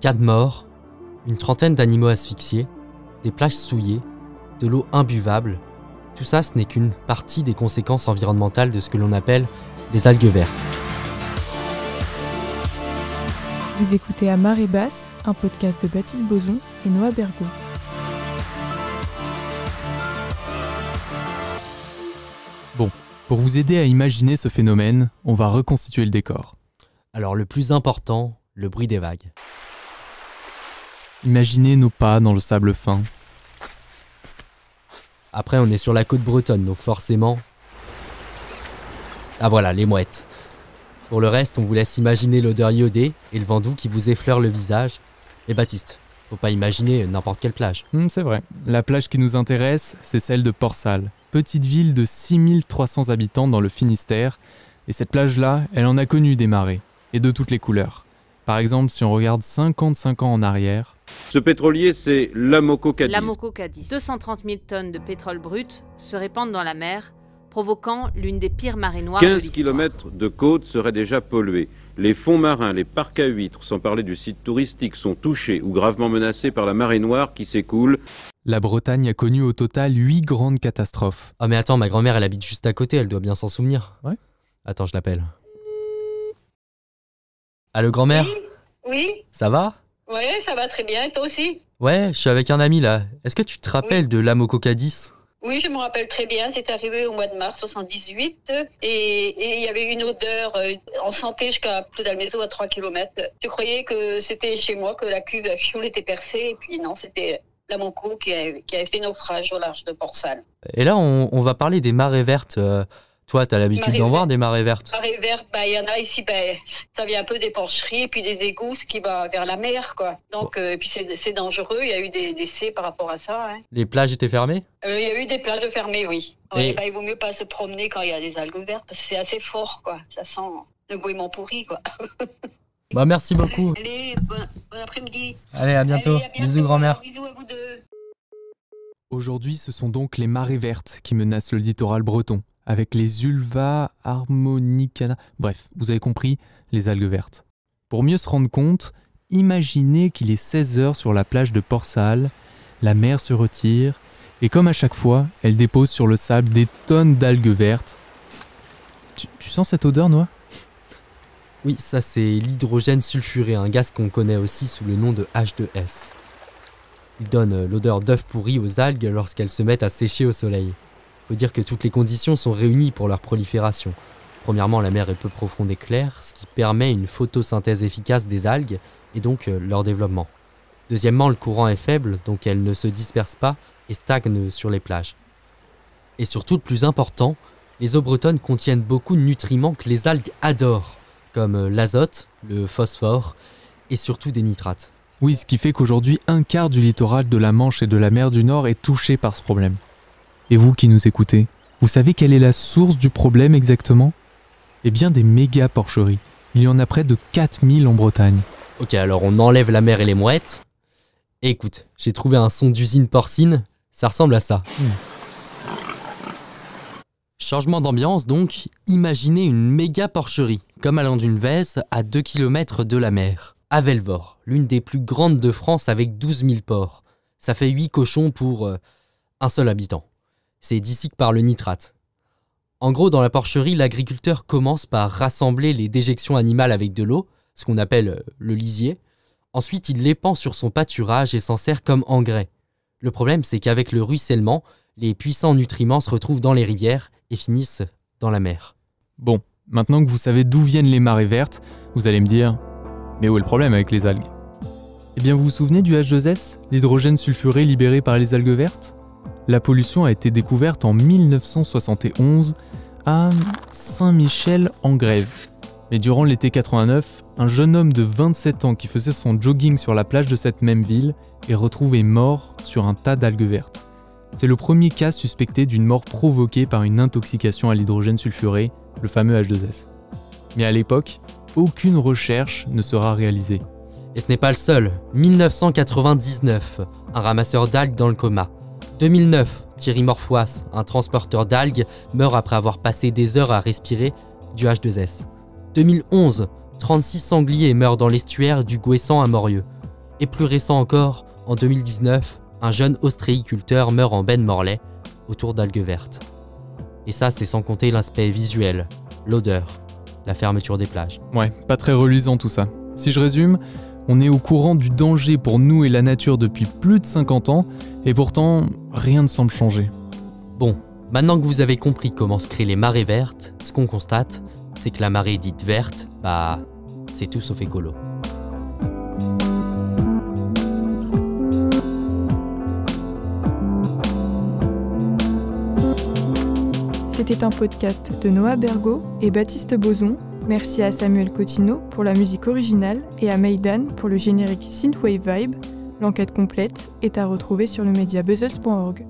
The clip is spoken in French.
4 morts, une trentaine d'animaux asphyxiés, des plages souillées, de l'eau imbuvable. Tout ça, ce n'est qu'une partie des conséquences environnementales de ce que l'on appelle les algues vertes. Vous écoutez À marée basse, un podcast de Baptiste Bozon et Noah Bergot. Bon, pour vous aider à imaginer ce phénomène, on va reconstituer le décor. Alors le plus important, le bruit des vagues. Imaginez nos pas dans le sable fin. Après, on est sur la côte bretonne, donc forcément... Ah voilà, les mouettes. Pour le reste, on vous laisse imaginer l'odeur iodée et le vent doux qui vous effleure le visage. Et Baptiste, faut pas imaginer n'importe quelle plage. C'est vrai. La plage qui nous intéresse, c'est celle de Port-Salle, petite ville de 6300 habitants dans le Finistère. Et cette plage-là, elle en a connu des marées, et de toutes les couleurs. Par exemple, si on regarde 55 ans en arrière... Ce pétrolier, c'est l'Amoco Cadiz. L'Amoco Cadiz. 230 000 tonnes de pétrole brut se répandent dans la mer, provoquant l'une des pires marées noires de 15 l'histoire. km de côte seraient déjà pollués. Les fonds marins, les parcs à huîtres, sans parler du site touristique, sont touchés ou gravement menacés par la marée noire qui s'écoule. La Bretagne a connu au total 8 grandes catastrophes. Ah mais attends, ma grand-mère, elle habite juste à côté, elle doit bien s'en souvenir. Ouais. Attends, je l'appelle. Allô, grand-mère? Oui, Ça va? ouais, ça va très bien, et toi aussi? Ouais, je suis avec un ami là. Est-ce que tu te rappelles de l'Amoco Cadiz? Oui, je me rappelle très bien, c'est arrivé au mois de mars 78 et il y avait une odeur, on sentait jusqu'à plus d'Almézo à 3 km. Je croyais que c'était chez moi, que la cuve à fioul était percée, et puis non, c'était l'Amoco qui avait fait naufrage au large de Port-Salle. Et là, on va parler des marées vertes. Toi, t'as l'habitude Marées d'en voir vertes. des marées vertes? Marée verte, il y en a ici, ça vient un peu des porcheries et puis des égouts, ce qui va vers la mer, quoi. Donc, et puis c'est dangereux, il y a eu des décès par rapport à ça. Hein. Les plages étaient fermées? Il y a eu des plages fermées, oui. Et- Il vaut mieux pas se promener quand il y a des algues vertes, parce que c'est assez fort, quoi. Ça sent le bouillement pourri, quoi. Bah merci beaucoup. Allez, bon après-midi. Allez, à bientôt. Allez, à bientôt. Bisous, grand-mère. Bisous à vous deux. Aujourd'hui, ce sont donc les marées vertes qui menacent le littoral breton, avec les Ulva harmonicana. Bref, vous avez compris, les algues vertes. Pour mieux se rendre compte, imaginez qu'il est 16h sur la plage de Port-Salle, la mer se retire, et comme à chaque fois, elle dépose sur le sable des tonnes d'algues vertes. Tu sens cette odeur, Noah? Oui, ça c'est l'hydrogène sulfuré, un gaz qu'on connaît aussi sous le nom de H2S. Il donne l'odeur d'œuf pourri aux algues lorsqu'elles se mettent à sécher au soleil. Faut dire que toutes les conditions sont réunies pour leur prolifération. Premièrement, la mer est peu profonde et claire, ce qui permet une photosynthèse efficace des algues et donc leur développement. Deuxièmement, le courant est faible, donc elles ne se dispersent pas et stagnent sur les plages. Et surtout, le plus important, les eaux bretonnes contiennent beaucoup de nutriments que les algues adorent, comme l'azote, le phosphore et surtout des nitrates. Oui, ce qui fait qu'aujourd'hui, un quart du littoral de la Manche et de la mer du Nord est touché par ce problème. Et vous qui nous écoutez, vous savez quelle est la source du problème exactement? Eh bien des méga porcheries. Il y en a près de 4000 en Bretagne. Ok, alors on enlève la mer et les mouettes. Et écoute, j'ai trouvé un son d'usine porcine, ça ressemble à ça. Changement d'ambiance donc, imaginez une méga porcherie, comme allant d'une Vèze à 2 km de la mer. À Velvor, l'une des plus grandes de France avec 12 000 porcs. Ça fait 8 cochons pour un seul habitant. C'est d'ici que part le nitrate. En gros, dans la porcherie, l'agriculteur commence par rassembler les déjections animales avec de l'eau, ce qu'on appelle le lisier. Ensuite, il l'épand sur son pâturage et s'en sert comme engrais. Le problème, c'est qu'avec le ruissellement, les puissants nutriments se retrouvent dans les rivières et finissent dans la mer. Bon, maintenant que vous savez d'où viennent les marées vertes, vous allez me dire, mais où est le problème avec les algues? Eh bien vous vous souvenez du H2S, l'hydrogène sulfuré libéré par les algues vertes? La pollution a été découverte en 1971 à Saint-Michel-en-Grève. Mais durant l'été 89, un jeune homme de 27 ans qui faisait son jogging sur la plage de cette même ville est retrouvé mort sur un tas d'algues vertes. C'est le premier cas suspecté d'une mort provoquée par une intoxication à l'hydrogène sulfuré, le fameux H2S. Mais à l'époque, aucune recherche ne sera réalisée. Et ce n'est pas le seul. 1999, un ramasseur d'algues dans le coma. 2009, Thierry Morfoas, un transporteur d'algues, meurt après avoir passé des heures à respirer du H2S. 2011, 36 sangliers meurent dans l'estuaire du Gouessant à Morieux. Et plus récent encore, en 2019, un jeune ostréiculteur meurt en baie de Morlaix, autour d'algues vertes. Et ça, c'est sans compter l'aspect visuel, l'odeur, la fermeture des plages. Ouais, pas très reluisant tout ça. Si je résume, on est au courant du danger pour nous et la nature depuis plus de 50 ans, et pourtant, rien ne semble changer. Bon, maintenant que vous avez compris comment se créent les marées vertes, ce qu'on constate, c'est que la marée dite verte, c'est tout sauf écolo. C'était un podcast de Noah Bergot et Baptiste Boson. Merci à Samuel Cotino pour la musique originale et à Maïdan pour le générique Synthwave Vibe. L'enquête complète est à retrouver sur le média buzzles.org.